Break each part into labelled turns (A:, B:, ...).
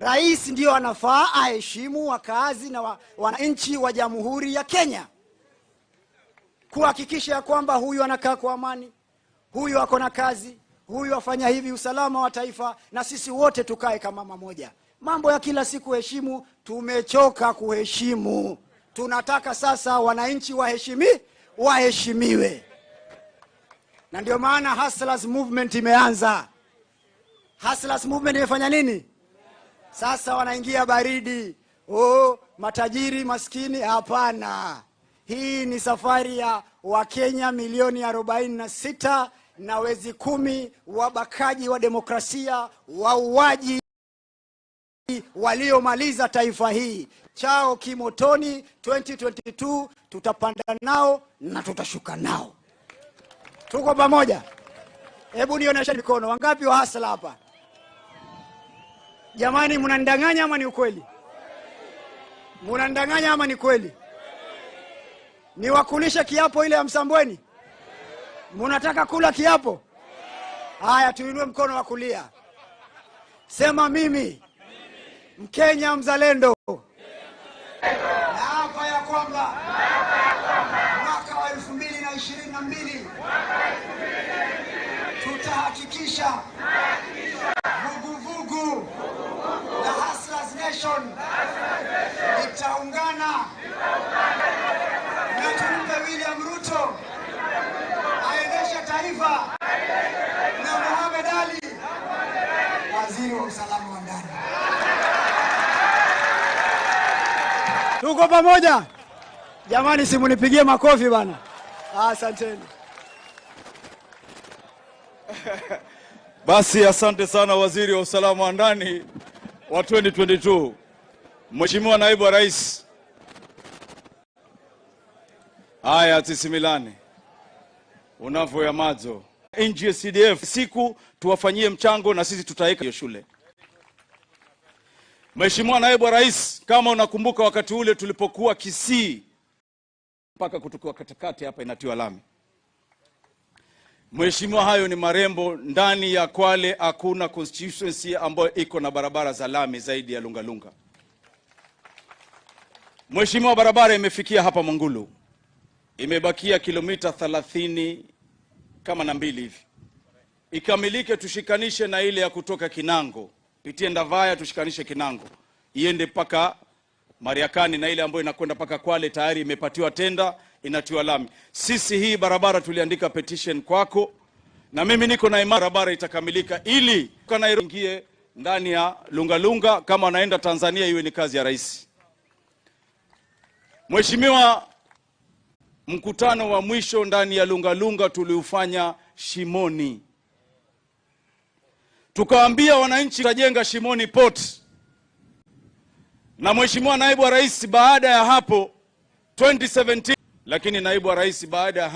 A: Rais ndio anafaa aheshimu wakazi na wananchi wa Jamhuri ya Kenya, kuhakikisha kwamba huyu anakaa kwa amani, huyu ako na kazi, huyu afanya hivi, usalama wa taifa, na sisi wote tukae kama mama moja. Mambo ya kila siku heshimu, tumechoka kuheshimu. Tunataka sasa wananchi waheshimiwe. Na ndio maana Hustlers Movement imeanza. Hustlers Movement imefanya nini? Sasa wanaingia baridi. Matajiri maskini, hapana. Hii ni safari ya Wakenya milioni 46 na wezi 10 wabakaji wa demokrasia, wauaji waliomaliza taifa hii. Chao kimotoni. 2022 tutapanda nao na tutashuka nao. Tuko pamoja? Hebu nionyeshe mikono. Wangapi wa hustler hapa? Jamani, mnandanganya ama ni ukweli? Mnandanganya ama ni kweli? Niwakulishe kiapo ile ya Msambweni? Mnataka kula kiapo? Haya, tuinue mkono wa kulia. Sema mimi Mkenya mzalendo, naapa ya kwamba mwaka wa 2022 tutahakikisha vuguvugu la Hustlers Nation itaungana na tumpe William Ruto aendeshe taifa na Mohamed Ali waziri wa usalama wa ndani. Tuko pamoja? Jamani, simunipigie makofi bana. Asanteni.
B: Basi asante sana waziri wa usalama wa ndani wa 2022. Mheshimiwa naibu wa rais. Haya, tisimilani. Unavyo ya madzo. NGCDF siku tuwafanyie mchango na sisi tutaweka hiyo shule. Mheshimiwa naibu wa rais, kama unakumbuka wakati ule tulipokuwa Kisii mpaka kutoka katikati hapa inatiwa lami. Mheshimiwa, hayo ni marembo. Ndani ya Kwale hakuna constituency ambayo iko na barabara za lami zaidi ya Lungalunga. Mheshimiwa, barabara imefikia hapa Mongulu. Imebakia kilomita 30 kama na 2 hivi. Ikamilike, tushikanishe na ile ya kutoka Kinango. Pitie Ndavaya tushikanishe Kinango. Iende paka Mariakani, na ile ambayo inakwenda paka Kwale tayari imepatiwa tenda, inatiwa lami. Sisi hii barabara tuliandika petition kwako, na mimi niko na imani barabara itakamilika ili kana ingie ndani ya Lungalunga. Kama anaenda Tanzania iwe ni kazi ya rais. Mheshimiwa, mkutano wa mwisho ndani ya Lungalunga tuliufanya Shimoni. Tukaambia wananchi tutajenga Shimoni Port. Na Mheshimiwa naibu wa rais, baada ya hapo 2017, lakini naibu wa rais, baada ya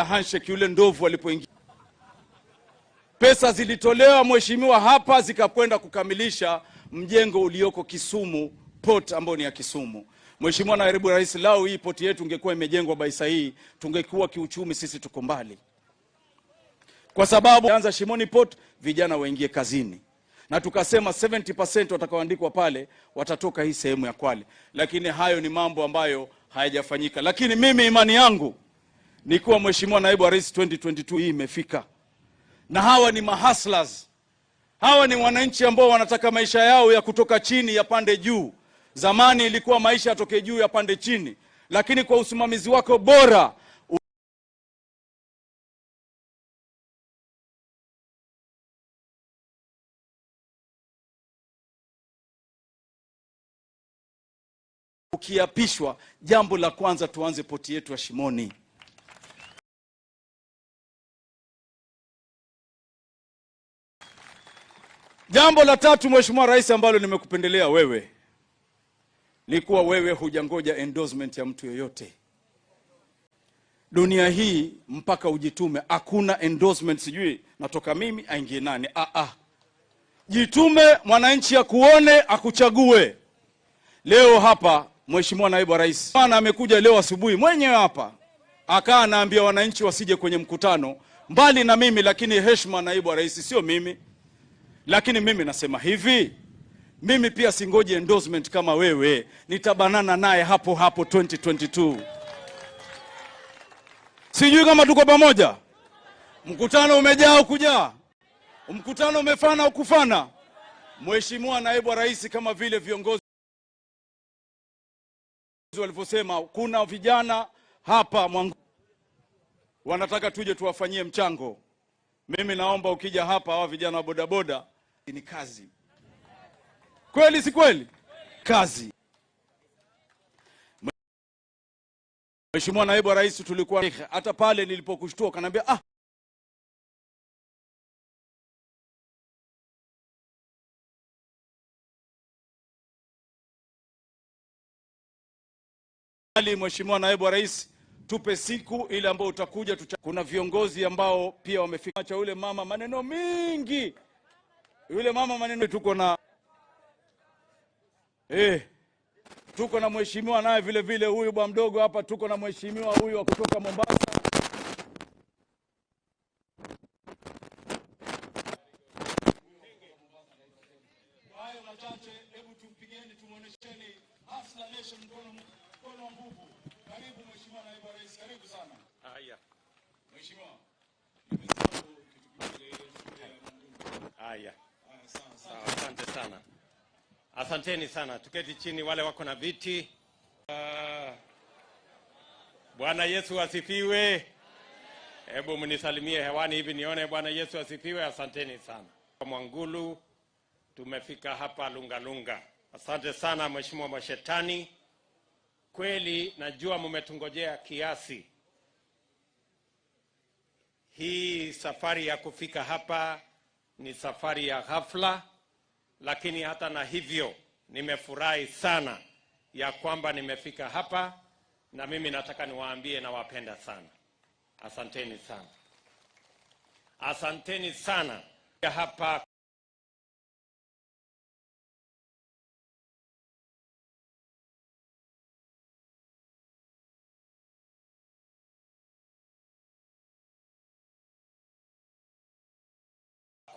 B: handshake yule ndovu alipoingia, pesa zilitolewa mheshimiwa hapa zikakwenda kukamilisha mjengo ulioko Kisumu Port, ambao ni ya Kisumu. Mheshimiwa naibu rais, lao hii port yetu ingekuwa imejengwa by sahihi, tungekuwa kiuchumi sisi tuko mbali. Kwa sababu anza Shimoni Port, vijana waingie kazini. Na tukasema 70% watakaoandikwa pale watatoka hii sehemu ya Kwale. Lakini hayo ni mambo ambayo hayajafanyika. Lakini mimi imani yangu ni kuwa Mheshimiwa naibu wa rais, 2022 hii imefika. Na hawa ni mahustlers. Hawa ni wananchi ambao wanataka maisha yao ya kutoka chini ya pande juu. Zamani ilikuwa maisha yatoke juu ya pande chini. Lakini kwa usimamizi wako bora, ukiapishwa, jambo la kwanza tuanze poti yetu ya Shimoni. Jambo la tatu Mheshimiwa rais, ambalo nimekupendelea wewe, ni kuwa wewe hujangoja endorsement ya mtu yoyote. Dunia hii mpaka ujitume, hakuna endorsement sijui natoka mimi aingie nani. Jitume, mwananchi akuone, akuchague. Leo hapa Mheshimiwa naibu wa rais bwana amekuja leo asubuhi mwenyewe hapa, akaa anaambia wananchi wasije kwenye mkutano mbali na mimi, lakini heshima naibu wa rais sio mimi. Lakini mimi nasema hivi, mimi pia singoji endorsement kama wewe, nitabanana naye hapo hapo 2022. Sijui kama tuko pamoja. Mkutano umejaa kujaa, mkutano umefana ukufana. Mheshimiwa Naibu wa Rais, kama vile viongozi walivyosema, kuna vijana hapa Mwangu wanataka tuje tuwafanyie mchango. Mimi naomba ukija hapa, hawa vijana wa bodaboda, ni kazi. Kweli si kweli? Kazi. Mheshimiwa Naibu wa Rais, tulikuwa hata pale nilipokushtua kaniambia Mheshimiwa Naibu wa Rais, tupe siku ile ambayo utakuja kuna viongozi ambao pia wamefika cha yule mama maneno mingi. Yule mama maneno, tuko na mheshimiwa naye vile vile huyu bwa mdogo hapa, tuko na mheshimiwa huyu wa kutoka Mombasa. Hayo machache, hebu tumpigeni, tumuonesheni Hustler Nation mkono wa nguvu. Karibu Mheshimiwa Naibu Rais, karibu sana.
C: Haya.
B: Mheshimiwa.
C: Haya. Sawa, asante sana. Asanteni sana. Tuketi chini wale wako na viti. Bwana Yesu asifiwe. Hebu mnisalimie hewani hivi nione. Bwana Yesu asifiwe. Asanteni sana. Mwangulu, tumefika hapa Lungalunga. Asante sana Mheshimiwa Mashetani. Kweli najua mmetungojea kiasi. Hii safari ya kufika hapa ni safari ya ghafla, lakini hata na hivyo nimefurahi sana ya kwamba nimefika hapa, na mimi nataka niwaambie nawapenda sana. Asanteni sana. Asanteni sana hapa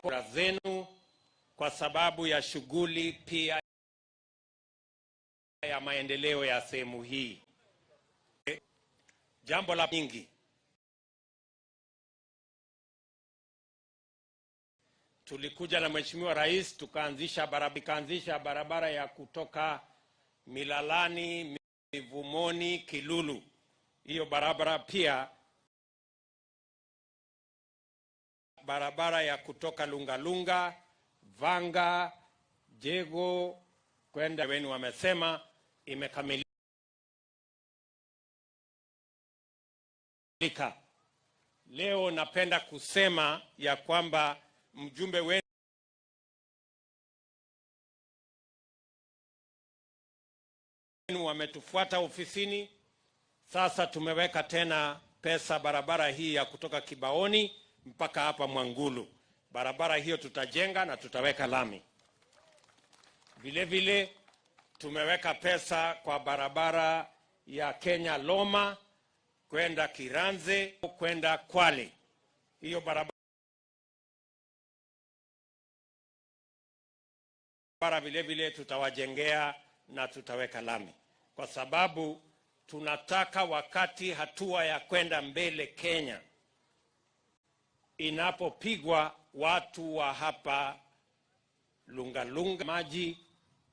C: kura zenu kwa sababu ya shughuli pia ya maendeleo ya sehemu hii. Jambo la nyingi, tulikuja na Mheshimiwa Rais tukaanzisha barabara ya kutoka Milalani, Mivumoni, Kilulu. Hiyo barabara pia barabara ya kutoka Lungalunga, Vanga, Joho kwenda wenu wamesema imekamilika. Leo napenda kusema ya kwamba mjumbe wenu wametufuata ofisini. Sasa tumeweka tena pesa barabara hii ya kutoka Kibaoni mpaka hapa Mwangulu. Barabara hiyo tutajenga na tutaweka lami. Vile vile tumeweka pesa kwa barabara ya Kenya Loma kwenda Kiranze kwenda Kwale. Hiyo barabara vile vile tutawajengea na tutaweka lami, kwa sababu tunataka wakati hatua ya kwenda mbele Kenya inapopigwa, watu wa hapa Lungalunga maji,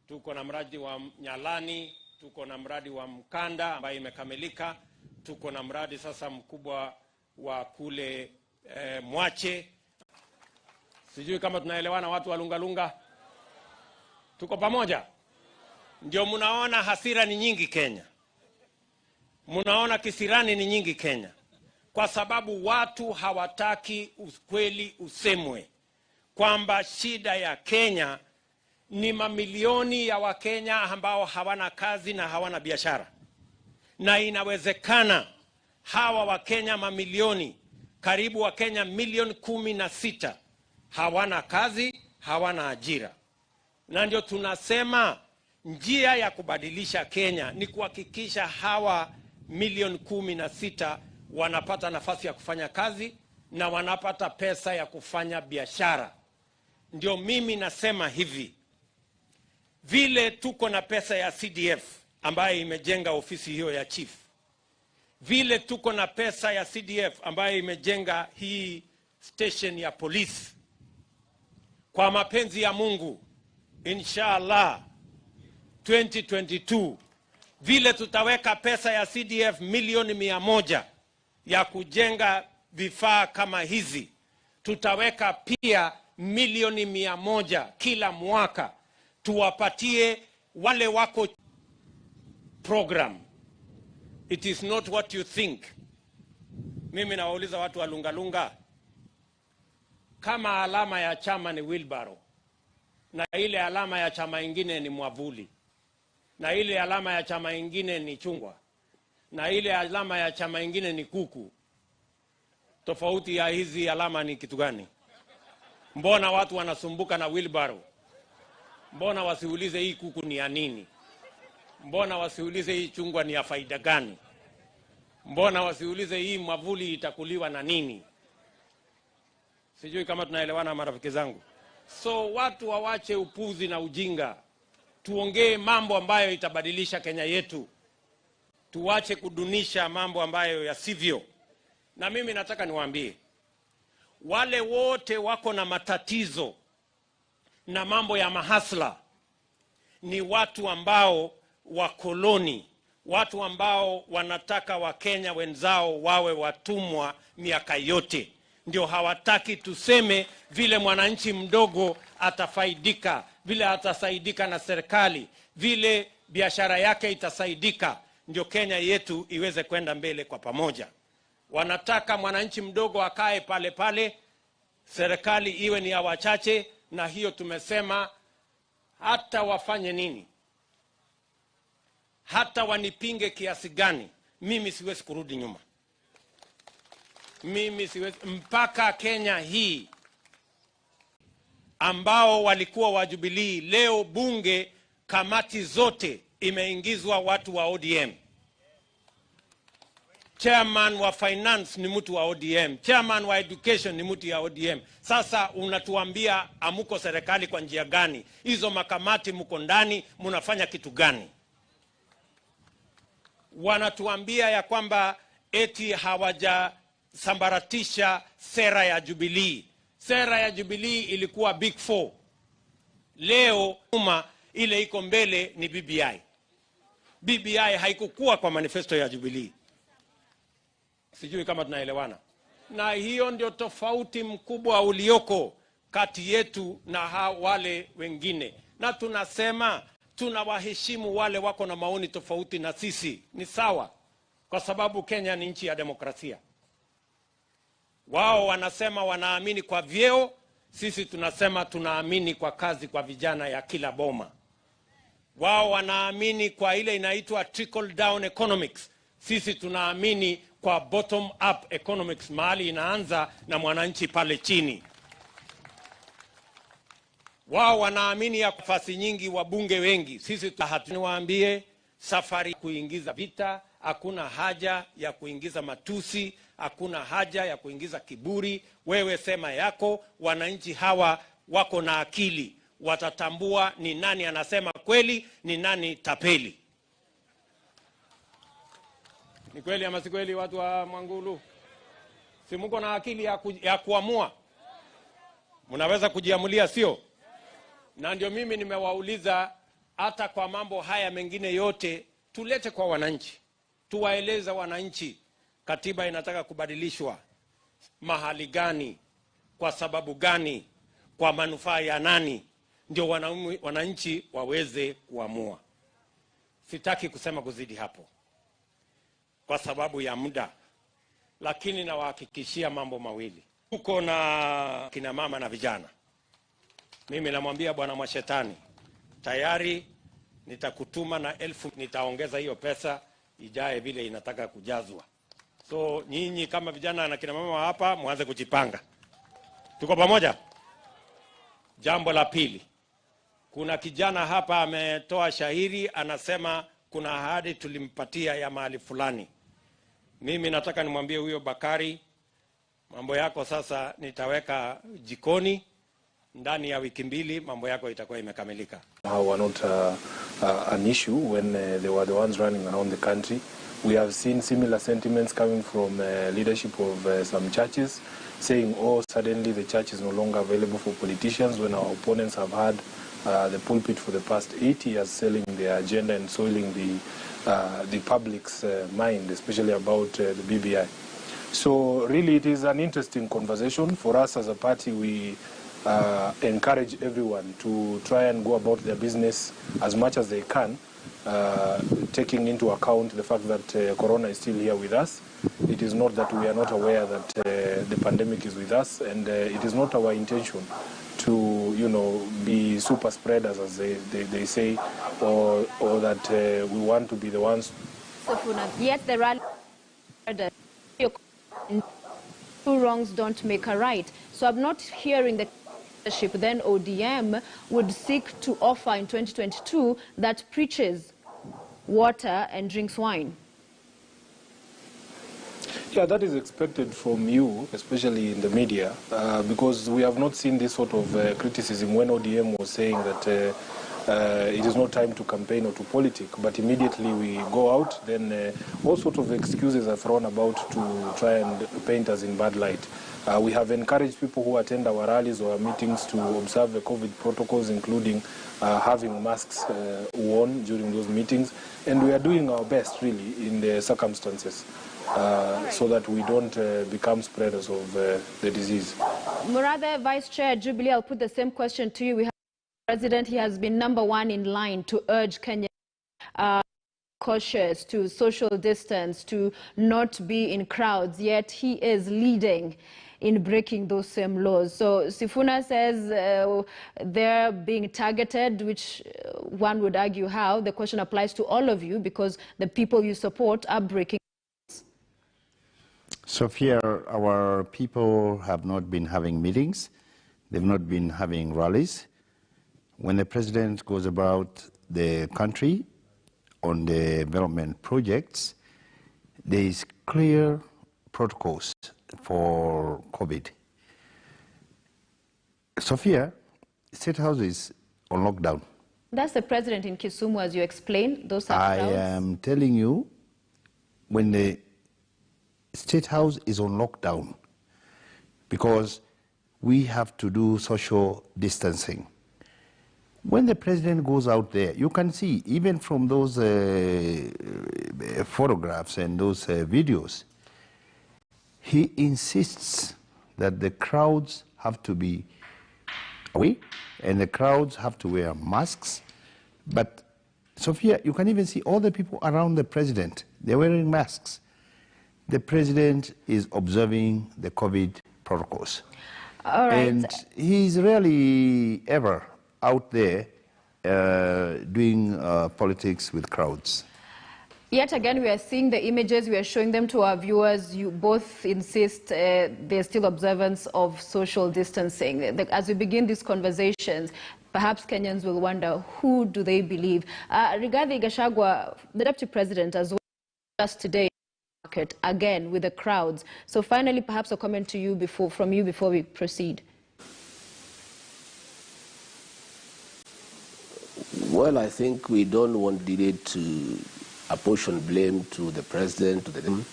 C: tuko na mradi wa Nyalani, tuko na mradi wa Mkanda ambayo imekamilika, tuko na mradi sasa mkubwa wa kule Mwache. Sijui kama tunaelewana watu wa Lungalunga. Tuko pamoja? Ndio mnaona hasira ni nyingi Kenya. Mnaona kisirani ni nyingi Kenya. Kwa sababu watu hawataki ukweli usemwe kwamba shida ya Kenya ni mamilioni ya Wakenya ambao hawana kazi na hawana biashara. Na inawezekana hawa Wakenya mamilioni, karibu Wakenya milioni 16 hawana kazi, hawana ajira. Na ndio tunasema njia ya kubadilisha Kenya ni kuhakikisha hawa milioni 16 wanapata nafasi ya kufanya kazi na wanapata pesa ya kufanya biashara. ndio mimi nasema hivi, vile tuko na pesa ya CDF ambayo imejenga ofisi hiyo ya chief, vile tuko na pesa ya CDF ambayo imejenga hii station ya polisi, kwa mapenzi ya Mungu, inshallah 2022 vile tutaweka pesa ya CDF milioni 100 ya kujenga vifaa kama hizi, tutaweka pia milioni 100 kila mwaka tuwapatie wale wako program. It is not what you think. Mimi nawauliza watu wa Lungalunga, kama alama ya chama ni wheelbarrow, na ile alama ya chama ingine ni mwavuli, na ile alama ya chama ingine ni chungwa, na ile alama ya chama ingine ni kuku, tofauti ya hizi alama ni kitu gani? Mbona watu wanasumbuka na wheelbarrow? Mbona wasiulize hii kuku ni ya nini? Mbona wasiulize hii chungwa ni ya faida gani? Mbona wasiulize hii mwavuli itakuliwa na nini? Sijui kama tunaelewana marafiki zangu. So watu wawache upuzi na ujinga. Tuongee mambo ambayo itabadilisha Kenya yetu. Tuwache kudunisha mambo ambayo yasivyo. Na mimi nataka niwaambie, wale wote wako na matatizo na mambo ya mahasla ni watu ambao wakoloni, watu ambao wanataka Wakenya wenzao wawe watumwa miaka yote. Ndio hawataki tuseme vile mwananchi mdogo atafaidika, vile atasaidika na serikali, vile biashara yake itasaidika, ndio Kenya yetu iweze kwenda mbele kwa pamoja. Wanataka mwananchi mdogo akae pale pale, serikali iwe ni ya wachache, na hiyo tumesema hata wafanye nini, hata wanipinge kiasi gani, mimi siwezi kurudi nyuma. Mimi siwezi, mpaka Kenya hii ambao walikuwa wa Jubilee, leo bunge kamati zote imeingizwa watu wa ODM. Chairman wa finance ni mtu wa ODM, chairman wa education ni mtu ya ODM. Sasa unatuambia amuko serikali kwa njia gani? Hizo makamati mko ndani, mnafanya kitu gani? Wanatuambia ya kwamba eti hawajasambaratisha sera ya Jubilee. Sera ya Jubilee ilikuwa Big Four. Leo ile iko mbele ni BBI. BBI haikukuwa kwa manifesto ya Jubilee. Sijui kama tunaelewana. Na hiyo ndio tofauti mkubwa ulioko kati yetu na wale wengine. Na tunasema tunawaheshimu wale wako na maoni tofauti na sisi. Ni sawa, kwa sababu Kenya ni nchi ya demokrasia. Wao wanasema wanaamini kwa vyeo, sisi tunasema tunaamini kwa kazi kwa vijana ya kila boma. Wao wanaamini kwa ile inaitwa trickle down economics, sisi tunaamini kwa bottom up economics, mahali inaanza na mwananchi pale chini. Wao wanaamini ya nafasi nyingi, wabunge wengi, sisi hatuwaambie safari kuingiza vita, hakuna haja ya kuingiza matusi, hakuna haja ya kuingiza kiburi. Wewe sema yako, wananchi hawa wako na akili, watatambua ni nani anasema kweli, ni nani tapeli. Ni kweli ama si kweli, watu wa Mwangulu? Si mko na akili ya kuamua? Mnaweza kujiamulia, sio? Na ndio mimi nimewauliza, hata kwa mambo haya mengine yote tulete kwa wananchi, tuwaeleza wananchi katiba inataka kubadilishwa mahali gani, kwa sababu gani, kwa manufaa ya nani, ndio wananchi waweze kuamua. Sitaki kusema kuzidi hapo kwa sababu ya muda, lakini nawahakikishia mambo mawili. Tuko na kina mama na vijana. Mimi namwambia bwana Mwashetani, tayari nitakutuma na 1000, nitaongeza hiyo pesa ijae vile inataka kujazwa. So nyinyi kama vijana na kina mama hapa mwanze kujipanga. Tuko pamoja? Jambo la pili, kuna kijana hapa ametoa shairi, anasema kuna ahadi tulimpatia ya mahali fulani. Mimi nataka nimwambie huyo Bakari, mambo yako sasa nitaweka jikoni ndani ya wiki mbili mambo yako itakuwa imekamilika.
D: Were not an issue when they were the ones running around the country. We have seen similar sentiments coming from leadership of some churches saying, oh, suddenly the church is no longer available for politicians, when our opponents have had the pulpit for the past 8 years selling their agenda and soiling the public's mind, especially about the BBI. So really it is an interesting conversation. For us as a party, we encourage everyone to try and go about their business as much as they can, taking into account the fact that Corona is still here with us. It is not that we are not aware that the pandemic is with us, and it is not our intention to, you know, be super spreaders, as they say, or that we want to be the ones.
E: Yet the rally, two wrongs don't make a right. So I'm not hearing the leadership then ODM would seek to offer in 2022 that preaches water and drinks wine.
D: Yeah, that is expected from you, especially in the media, because we have not seen this sort of criticism when ODM was saying that it is not time to campaign or to politic, but immediately we go out, then all sorts of excuses are thrown about to try and paint us in bad light. We have encouraged people who attend our rallies or our meetings to observe the COVID protocols, including having masks worn during those meetings, and we are doing our best, really, in the circumstances. So that we don't become spreaders of the disease.
E: Murathe, Vice Chair Jubilee, I'll put the same question to you. We have the President, he has been #1 in line to urge Kenya cautious, to social distance, to not be in crowds, yet he is leading in breaking those same laws. So Sifuna says they're being targeted, which one would argue how. The question applies to all of you because the people you support are breaking.
F: Sophia, our people have not been having meetings. They've not been having rallies. When the president goes about the country on the development projects, there is clear protocols for COVID. Sophia, State House is on lockdown.
E: That's the president in Kisumu, as you explained. Those are crowds.
F: I am telling you, when the State House is on lockdown, because we have to do social distancing. When the president goes out there, you can see, even from those photographs and those videos, he insists that the crowds have to be away and the crowds have to wear masks. But, Sophia, you can even see all the people around the president, they're wearing masks. The president is observing the COVID protocols.
E: All right.
F: And he's rarely ever out there doing politics with crowds.
E: Yet again, we are seeing the images, we are showing them to our viewers. You both insist there's still observance of social distancing. As we begin these conversations, perhaps Kenyans will wonder, who do they believe? Regarding Gachagua, the Deputy President, as well, just today, again with the crowds. So finally, perhaps a comment to you from you before we proceed.
G: Well, I think we don't want to apportion blame to the president, to the.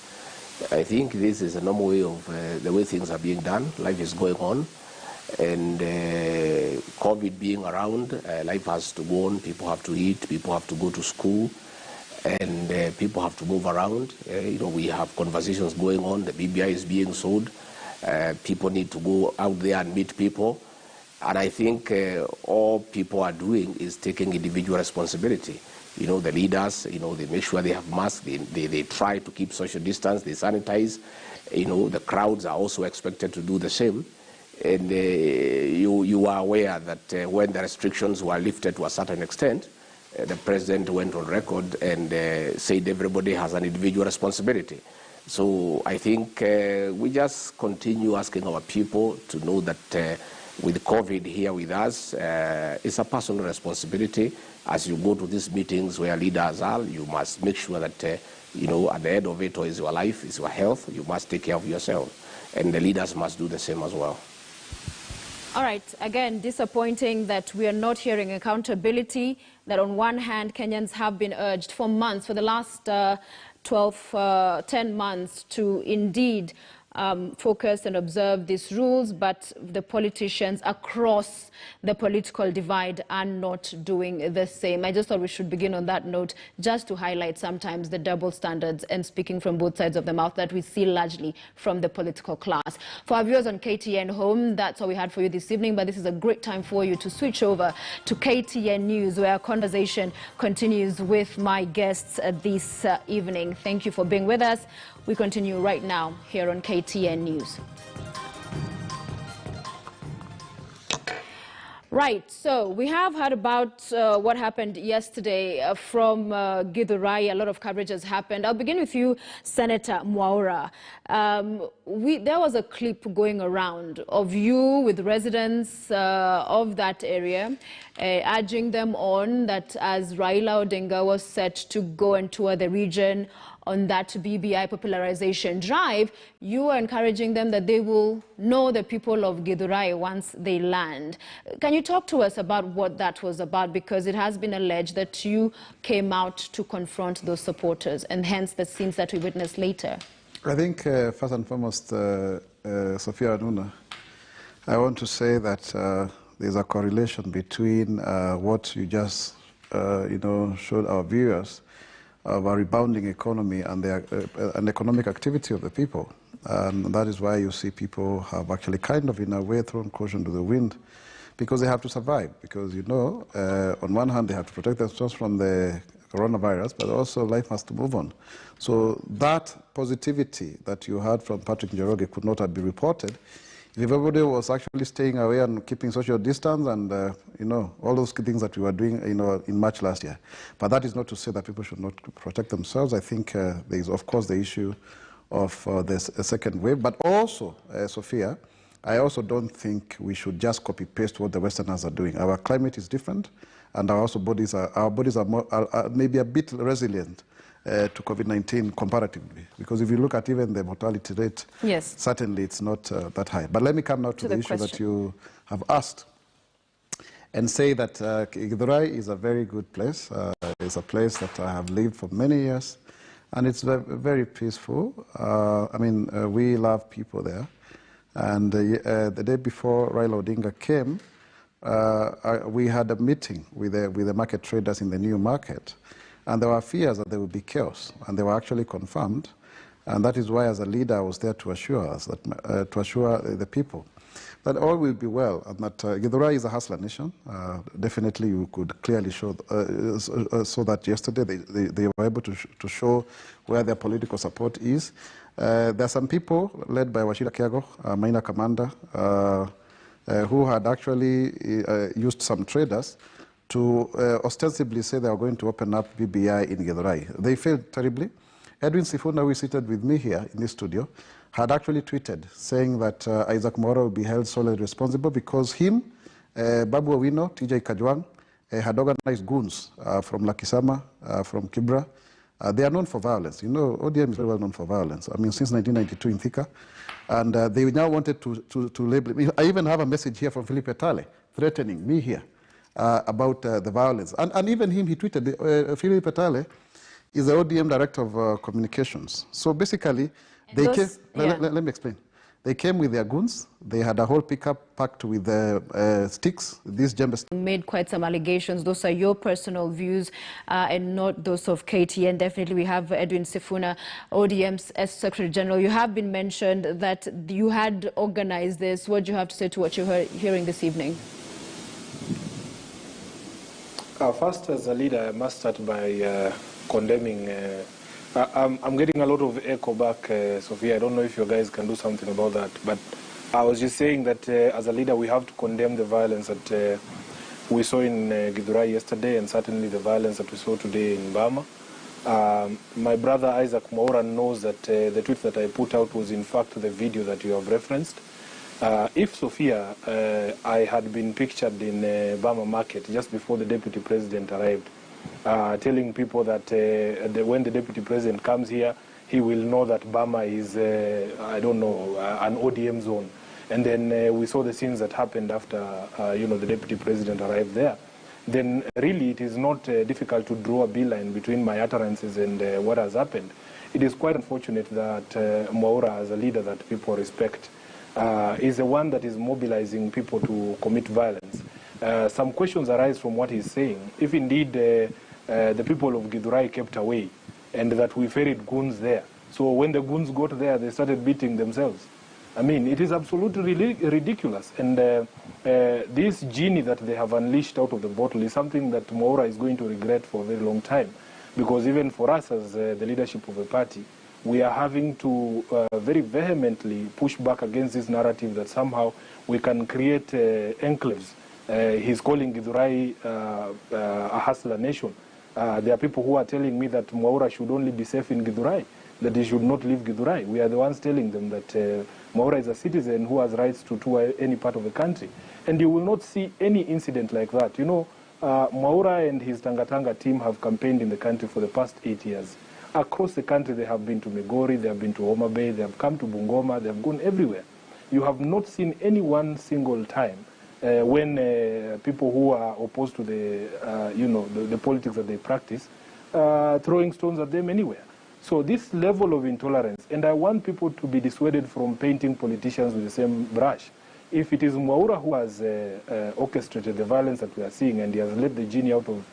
G: I think this is a normal way of the way things are being done. Life is going on, and COVID being around, life has to go on. People have to eat. People have to go to school. And people have to move around. You know, we have conversations going on. The BBI is being sold. People need to go out there and meet people. And I think all people are doing is taking individual responsibility. You know, the leaders, you know, they make sure they have masks. They try to keep social distance. They sanitize. You know, the crowds are also expected to do the same. And you are aware that when the restrictions were lifted to a certain extent, the president went on record and said everybody has an individual responsibility. So I think we just continue asking our people to know that with COVID here with us, it's a personal responsibility. As you go to these meetings where leaders are, you must make sure that, you know, at the end of it, is your life, is your health, you must take care of yourself. And the leaders must do the same as well.
E: All right, again, disappointing that we are not hearing accountability, that on one hand, Kenyans have been urged for months, for the last 10 months, to indeed focus and observe these rules, but the politicians across the political divide are not doing the same. I just thought we should begin on that note, just to highlight sometimes the double standards and speaking from both sides of the mouth that we see largely from the political class. For our viewers on KTN Home, that's all we had for you this evening, but this is a great time for you to switch over to KTN News, where our conversation continues with my guests this evening. Thank you for being with us. We continue right now here on KTN News. Right, so we have heard about what happened yesterday from Githurai. A lot of coverage has happened. I'll begin with you, Senator Mwaura. There was a clip going around of you with residents of that area, urging them on that as Raila Odinga was set to go and tour the region on that BBI popularization drive, you are encouraging them that they will know the people of Githurai once they land. Can you talk to us about what that was about? Because it has been alleged that you came out to confront those supporters, and hence the scenes that we witnessed later.
H: I think, first and foremost, Sophia Anuna, I want to say that there's a correlation between what you just, showed our viewers of a rebounding economy and an economic activity of the people. And that is why you see people have actually kind of, in a way, thrown caution to the wind, because they have to survive. Because, on one hand, they have to protect themselves from the coronavirus, but also life has to move on. So that positivity that you heard from Patrick Njoroge could not have been reported if everybody was actually staying away and keeping social distance and, all those things that we were doing, in March last year. But that is not to say that people should not protect themselves. I think there is, of course, the issue of the second wave. But also, Sophia, I also don't think we should just copy-paste what the Westerners are doing. Our climate is different, and our bodies are more, maybe a bit resilient to COVID-19 comparatively. Because if you look at even the mortality rate,
E: yes,
H: certainly it's not that high. But let me come now to the issue that you have asked and say that Githurai is a very good place. It's a place that I have lived for many years, and it's very peaceful. We love people there. And the day before Raila Odinga came, we had a meeting with the market traders in the new market, and there were fears that there would be chaos, and they were actually confirmed. And that is why, as a leader, I was there to assure us, that, to assure the people that all will be well, and that Githurai is a hustler nation. Definitely, you could clearly show so that yesterday they were able to show where their political support is. There are some people led by Wachira Kiago, minor commander, who had actually used some traders to ostensibly say they are going to open up BBI in Githurai. They failed terribly. Edwin Sifuna, who is seated with me here in this studio, had actually tweeted saying that Isaac Mwaura will be held solely responsible because him, Babu Owino, TJ Kajwang, had organized goons from Lakisama, from Kibra. They are known for violence. ODM is very well known for violence. Since 1992 in Thika. And they now wanted to label me. I even have a message here from Philippe Etale threatening me here about the violence. And even him, he tweeted, Philippe Etale is the ODM director of communications. So basically, they came, let me explain. They came with their goons. They had a whole pickup packed with sticks, these jembe.
E: Made quite some allegations. Those are your personal views and not those of KTN. Definitely, we have Edwin Sifuna, ODM's Secretary General. You have been mentioned that you had organized this. What do you have to say to what you're hearing this evening?
D: First, as a leader, I must start by condemning. I'm getting a lot of echo back, Sophia. I don't know if you guys can do something about that. But I was just saying that as a leader, we have to condemn the violence that we saw in Githurai yesterday, and certainly the violence that we saw today in Bama. My brother Isaac Mwaura knows that the tweet that I put out was in fact the video that you have referenced. If, Sophia, I had been pictured in Bama market just before the deputy president arrived, telling people that when the deputy president comes here, he will know that Bama is, an ODM zone. and then we saw the scenes that happened after the deputy president arrived there, then really it is not difficult to draw a beeline between my utterances and what has happened. It is quite unfortunate that Mwaura, as a leader that people respect, is the one that is mobilizing people to commit violence. Some questions arise from what he's saying. If indeed the people of Githurai kept away and that we ferried goons there, so when the goons got there, they started beating themselves. I mean, it is absolutely ridiculous. And this genie that they have unleashed out of the bottle is something that Mwaura is going to regret for a very long time. Because even for us as the leadership of a party, we are having to very vehemently push back against this narrative that somehow we can create enclaves. He's calling Githurai a hustler nation. There are people who are telling me that Mwaura should only be safe in Githurai, that he should not leave Githurai. We are the ones telling them that Mwaura is a citizen who has rights to tour any part of the country. And you will not see any incident like that. You know, Mwaura and his Tangatanga team have campaigned in the country for the past 8 years. Across the country, they have been to Migori, they have been to Homa Bay, they have come to Bungoma, they have gone everywhere. You have not seen any one single time when people who are opposed to the politics that they practice, throwing stones at them anywhere. So this level of intolerance, and I want people to be dissuaded from painting politicians with the same brush. If it is Mwaura who has orchestrated the violence that we are seeing and he has let the genie out of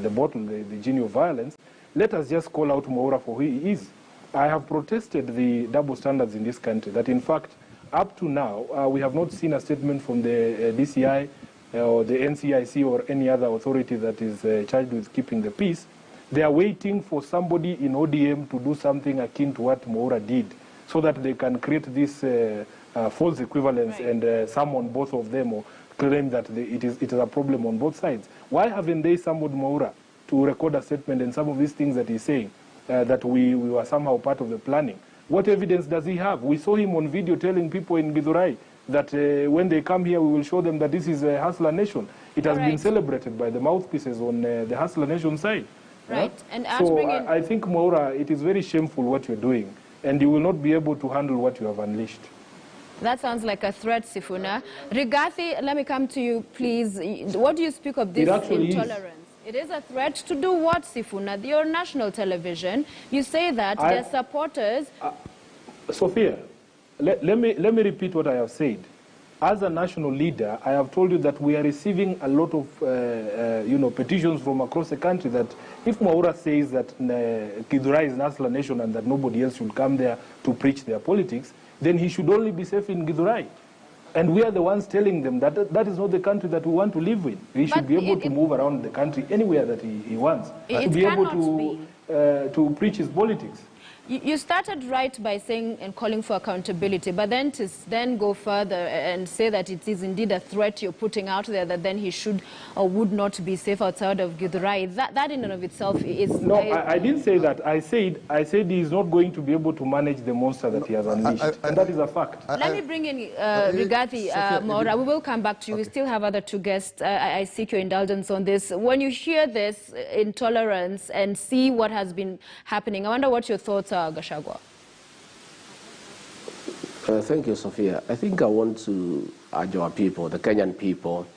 D: the bottle, the genie of violence, let us just call out Mwaura for who he is. I have protested the double standards in this country, that in fact, up to now, we have not seen a statement from the DCI or the NCIC or any other authority that is charged with keeping the peace. They are waiting for somebody in ODM to do something akin to what Mwaura did, so that they can create this false equivalence and summon both of them or claim that it is a problem on both sides. Why haven't they summoned Mwaura to record a statement and some of these things that he's saying, that we were somehow part of the planning? What evidence does he have? We saw him on video telling people in Githurai that when they come here, we will show them that this is a hustler nation. It has been celebrated by the mouthpieces on the hustler nation side.
E: Right. And
D: so I think, Mwaura, it is very shameful what you're doing, and you will not be able to handle what you have unleashed.
E: That sounds like a threat, Sifuna. Rigathi, let me come to you, please. What do you speak of this intolerance? It is a threat to do what, Sifuna? Your national television, you say that their supporters...
D: Sophia, let me repeat what I have said. As a national leader, I have told you that we are receiving a lot of petitions from across the country that if Mwaura says that Githurai is an hustler nation and that nobody else should come there to preach their politics, then he should only be safe in Githurai. And we are the ones telling them that that is not the country that we want to live in. He should be able to move around the country anywhere that he wants, to be able to preach his politics.
E: You started right by saying and calling for accountability, but then to then go further and say that it is indeed a threat you're putting out there, that then he should or would not be safe outside of Githurai, that in and of itself is...
D: No, I didn't say that. I said he is not going to be able to manage the monster that he has unleashed, and that is a fact.
E: Let me bring in Rigathi, Mwaura. We will come back to you. We still have other two guests. I seek your indulgence on this. When you hear this intolerance and see what has been happening, I wonder what your thoughts are, Gachagua.
G: Thank you, Sophia. I think I want to urge our people, the Kenyan people,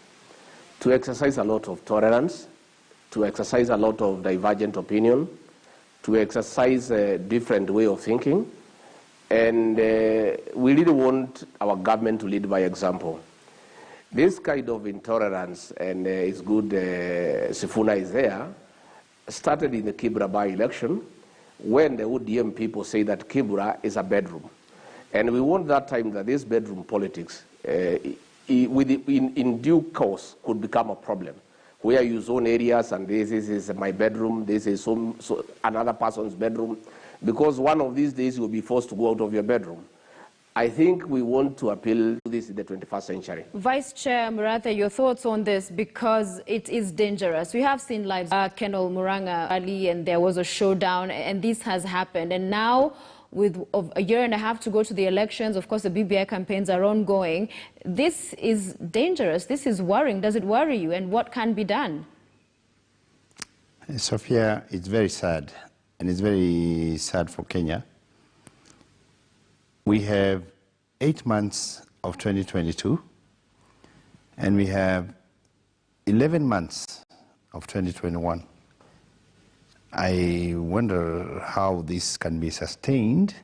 G: to exercise a lot of tolerance, to exercise a lot of divergent opinion, to exercise a different way of thinking. And we really want our government to lead by example. This kind of intolerance, and it's good Sifuna is there, started in the Kibra by-election, when the ODM people say that Kibra is a bedroom. And we want that time that this bedroom politics, in due course, could become a problem, where you zone areas and this is my bedroom, this is another person's bedroom, because one of these days you'll be forced to go out of your bedroom. I think we want to appeal to this in the 21st century.
E: Vice Chair Murathe, your thoughts on this, because it is dangerous. We have seen lives, Kenol Muranga Ali, and there was a showdown, and this has happened. And now, with a year and a half to go to the elections, of course, the BBI campaigns are ongoing. This is dangerous. This is worrying. Does it worry you? And what can be done?
F: Sophia, it's very sad, and it's very sad for Kenya. We have 8 months of 2022, and we have 11 months of 2021. I wonder how this can be sustained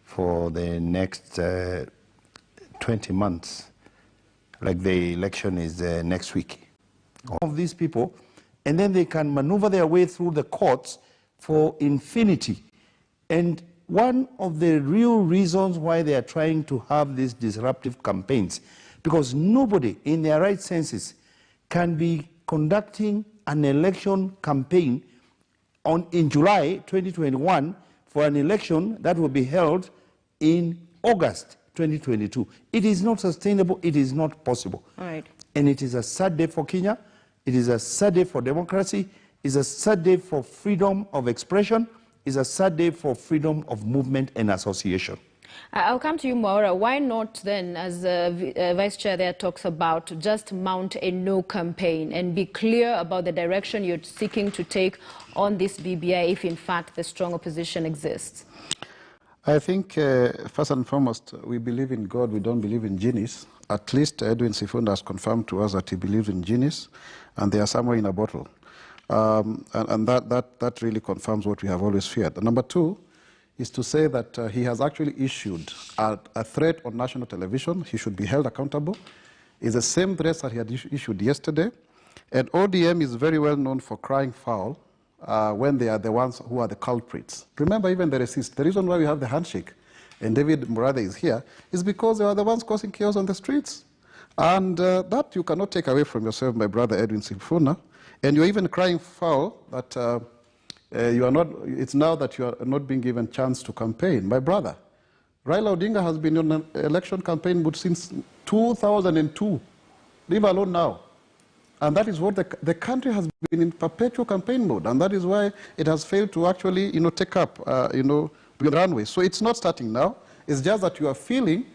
F: for the next 20 months, like the election is next week. Of these people, and then they can maneuver their way through the courts for infinity. And one of the real reasons why they are trying to have these disruptive campaigns, because nobody in their right senses can be conducting an election campaign in July 2021 for an election that will be held in August 2022. It is not sustainable. It is not possible.
E: All right.
F: And it is a sad day for Kenya. It is a sad day for democracy. It's a sad day for freedom of expression. It's a sad day for freedom of movement and association.
E: I'll come to you, Maura. Why not then, as Vice Chair there talks about, just mount a no campaign and be clear about the direction you're seeking to take on this BBI if, in fact, the strong opposition exists?
H: I think, first and foremost, we believe in God. We don't believe in genies. At least Edwin Sifuna has confirmed to us that he believes in genies, and they are somewhere in a bottle. And that really confirms what we have always feared. And number two is to say that he has actually issued a threat on national television. He should be held accountable. It's the same threat that he had issued yesterday. And ODM is very well known for crying foul when they are the ones who are the culprits. Remember, even the racist. The reason why we have the handshake and David Murathe is here is because they are the ones causing chaos on the streets. And that you cannot take away from yourself, my brother Edwin Sifuna. And you're even crying foul that you are not, it's now that you are not being given chance to campaign. My brother, Raila Odinga has been on an election campaign mode since 2002, leave alone now. And that is what the country has been in perpetual campaign mode, and that is why it has failed to actually, take up, the runway. So it's not starting now. It's just that you are feeling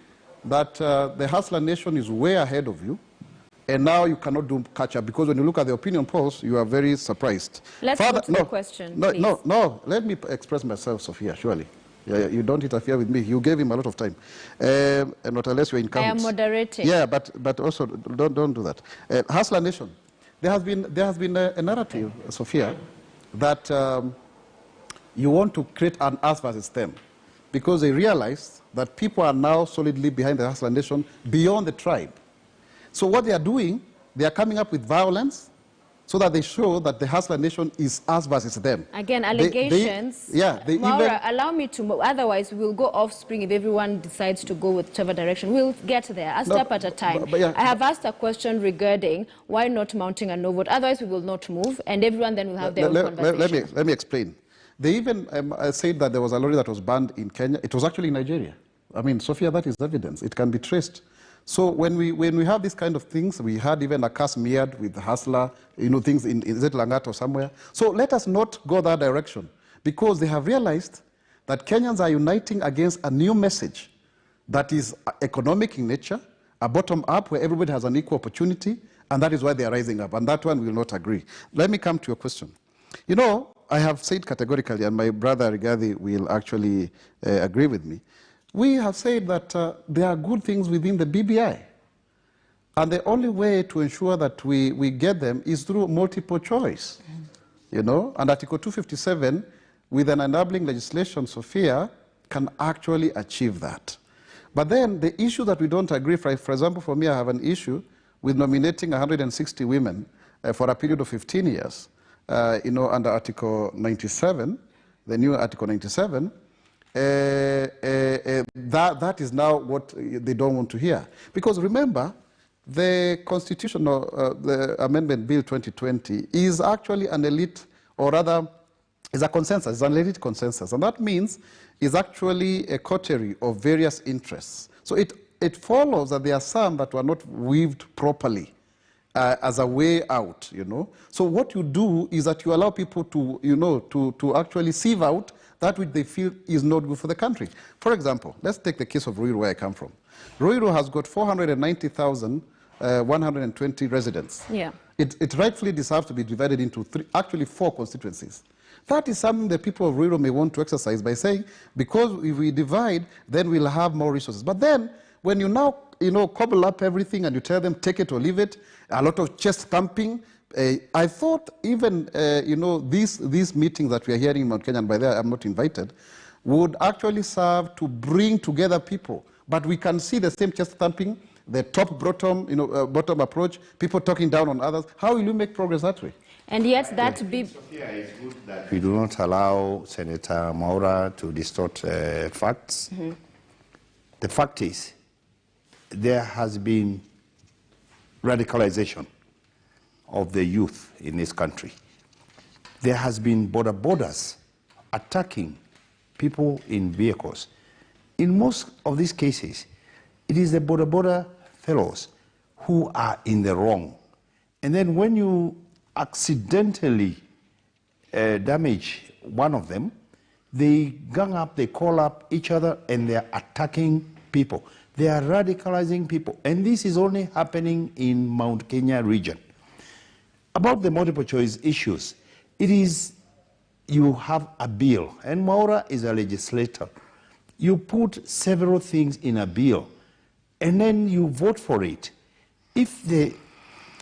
H: that the Hustler Nation is way ahead of you, and now you cannot do catch up, because when you look at the opinion polls, you are very surprised.
E: Let's go to the question, please.
H: No, let me express myself, Sophia, surely. You don't interfere with me. You gave him a lot of time, and not unless you're in comments.
E: I am moderating.
H: Yeah, but also don't do that. Hustler Nation, there has been a narrative, Sophia, that you want to create an us versus them, because they realize that people are now solidly behind the Hustler Nation beyond the tribe. So what they are doing, they are coming up with violence so that they show that the Hustler Nation is us versus them.
E: Again, allegations. Maura, allow me to move. Otherwise, we'll go offspring if everyone decides to go with whichever direction. We'll get there, a step at a time. I have asked a question regarding why not mounting a no vote. Otherwise, we will not move, and everyone then will have their own conversation.
H: Let me explain. They even said that there was a lorry that was banned in Kenya. It was actually in Nigeria. I mean, Sophia, that is evidence. It can be traced. So when we have these kind of things, we had even a cast mirrored with the Hustler, things in Langata or somewhere. So let us not go that direction, because they have realized that Kenyans are uniting against a new message that is economic in nature, a bottom-up where everybody has an equal opportunity, and that is why they are rising up. And that one we will not agree. Let me come to your question. I have said categorically, and my brother Rigathi will actually agree with me, we have said that there are good things within the BBI. And the only way to ensure that we get them is through multiple choice. And Article 257, with an enabling legislation, Sophia, can actually achieve that. But then the issue that we don't agree, for example, for me, I have an issue with nominating 160 women for a period of 15 years, under Article 97, the new Article 97, that is now what they don't want to hear. Because remember, the constitutional, the Amendment Bill 2020 is actually an elite, or rather, is a consensus, it's an elite consensus. And that means it's actually a coterie of various interests. So it follows that there are some that were not weaved properly as a way out, So what you do is that you allow people to, to actually sieve out that which they feel is not good for the country. For example, let's take the case of Ruiru, where I come from. Ruiru has got 490,120 residents.
E: Yeah.
H: It rightfully deserves to be divided into actually four constituencies. That is something the people of Ruiru may want to exercise by saying, because if we divide, then we'll have more resources. But then, when you now cobble up everything and you tell them take it or leave it. A lot of chest thumping. I thought even, these meetings that we are hearing in Mount Kenya, and by there I'm not invited, would actually serve to bring together people. But we can see the same chest thumping, the top-bottom, bottom approach, people talking down on others. How will you make progress that way?
E: And yet that
F: it's good that we do not allow Senator Mwaura to distort facts. Mm-hmm. The fact is, there has been radicalization of the youth in this country. There has been borders attacking people in vehicles. In most of these cases, it is the border fellows who are in the wrong. And then when you accidentally damage one of them, they gang up, they call up each other, and they're attacking people. They are radicalizing people. And this is only happening in Mount Kenya region. About the multiple choice issues, it is, you have a bill, and Mwaura is a legislator. You put several things in a bill, and then you vote for it. If the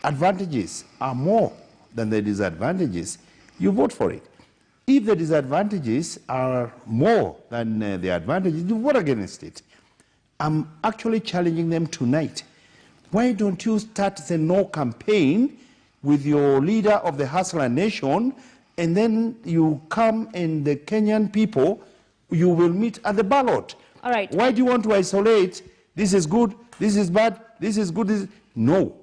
F: advantages are more than the disadvantages, you vote for it. If the disadvantages are more than the advantages, you vote against it. I'm actually challenging them tonight. Why don't you start the no campaign with your leader of the Hustler Nation, and then you come and the Kenyan people, you will meet at the ballot.
E: All right.
F: Why do you want to isolate? This is good, this is bad, this is good, this is... No.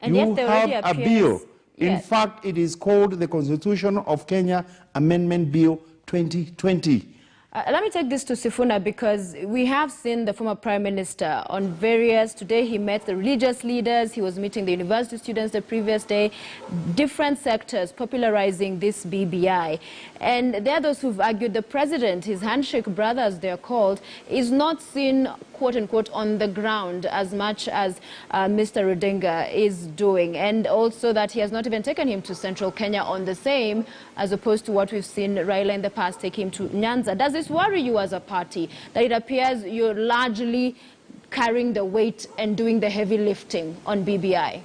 E: And
F: you have a bill. In
E: yes.
F: fact, it is called the Constitution of Kenya Amendment Bill 2020.
E: Let me take this to Sifuna, because we have seen the former Prime Minister on various, today he met the religious leaders, he was meeting the university students the previous day, different sectors popularizing this BBI. And there are those who've argued the president, his handshake brother as they're called, is not seen, quote unquote, on the ground as much as Mr. Odinga is doing. And also that he has not even taken him to central Kenya on the same, as opposed to what we've seen Raila in the past take him to Nyanza. Does this worry you as a party, that it appears you're largely carrying the weight and doing the heavy lifting on BBI?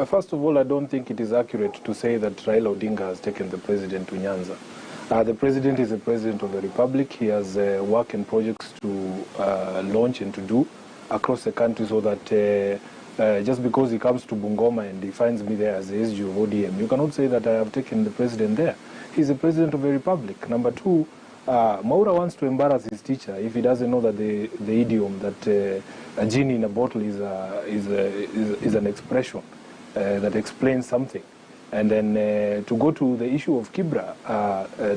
D: First of all, I don't think it is accurate to say that Raila Odinga has taken the president to Nyanza. The president is the president of the republic. He has work and projects to launch and to do across the country, so that just because he comes to Bungoma and he finds me there as the SG of ODM, you cannot say that I have taken the president there. He's the president of the republic. Number two, Mwaura wants to embarrass his teacher if he doesn't know that the idiom that a genie in a bottle is an expression that explains something. And then to go to the issue of Kibra,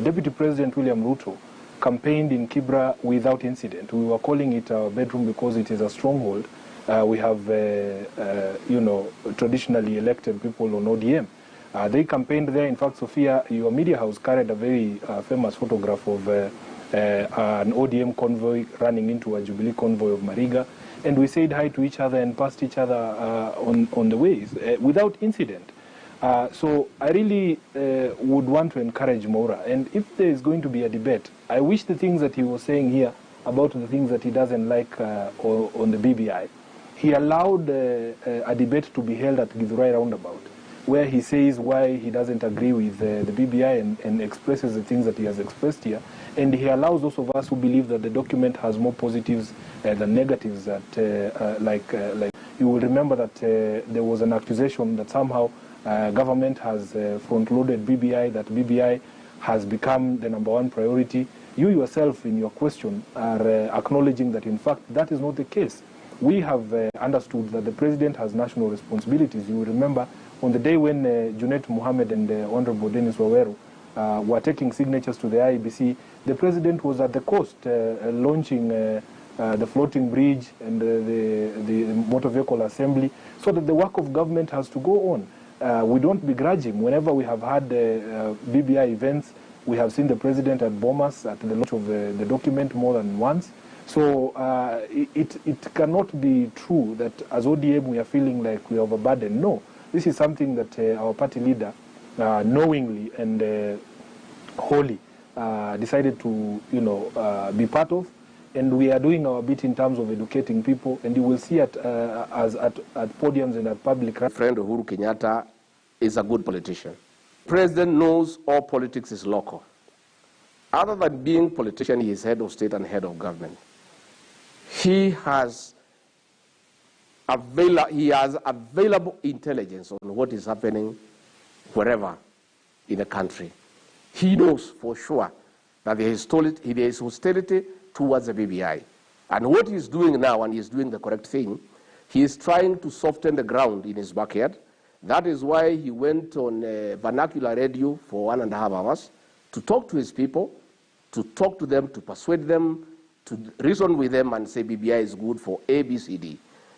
D: Deputy President William Ruto campaigned in Kibra without incident. We were calling it our bedroom because it is a stronghold. We have, traditionally elected people on ODM. They campaigned there. In fact, Sophia, your media house carried a very famous photograph of an ODM convoy running into a Jubilee convoy of Mariga. And we said hi to each other and passed each other on the ways without incident. So I really would want to encourage Mwaura. And if there is going to be a debate, I wish the things that he was saying here about the things that he doesn't like on the BBI, he allowed a debate to be held at Githurai Roundabout, where he says why he doesn't agree with the BBI and expresses the things that he has expressed here. And he allows those of us who believe that the document has more positives than negatives, that like you will remember that there was an accusation that somehow government has front-loaded BBI, that BBI has become the #1 priority. You yourself in your question are acknowledging that in fact that is not the case. We have understood that the president has national responsibilities. You will remember on the day when Junet Mohammed and Honorable Dennis Waweru were taking signatures to the IEBC, the president was at the coast launching the floating bridge and the motor vehicle assembly, so that the work of government has to go on. We don't begrudge him. Whenever we have had BBI events, we have seen the president at Bomas at the launch of the document more than once. So it cannot be true that as ODM we are feeling like we are overburdened. No, this is something that our party leader knowingly and wholly decided to be part of. and we are doing our bit in terms of educating people, and you will see at podiums and at public.
G: My friend Uhuru Kenyatta is a good politician. President knows all politics is local. Other than being politician, he is head of state and head of government. He has available intelligence on what is happening wherever in the country. He knows for sure that there is hostility towards the BBI. And what he's doing now, and he's doing the correct thing, he is trying to soften the ground in his backyard. That is why he went on vernacular radio for 1.5 hours to talk to his people, to talk to them, to persuade them, to reason with them and say BBI is good for A, B, C, D.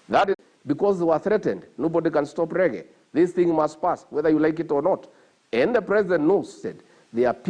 G: That is because they were threatened. Nobody can stop reggae. This thing must pass, whether you like it or not. And the president knows that there are people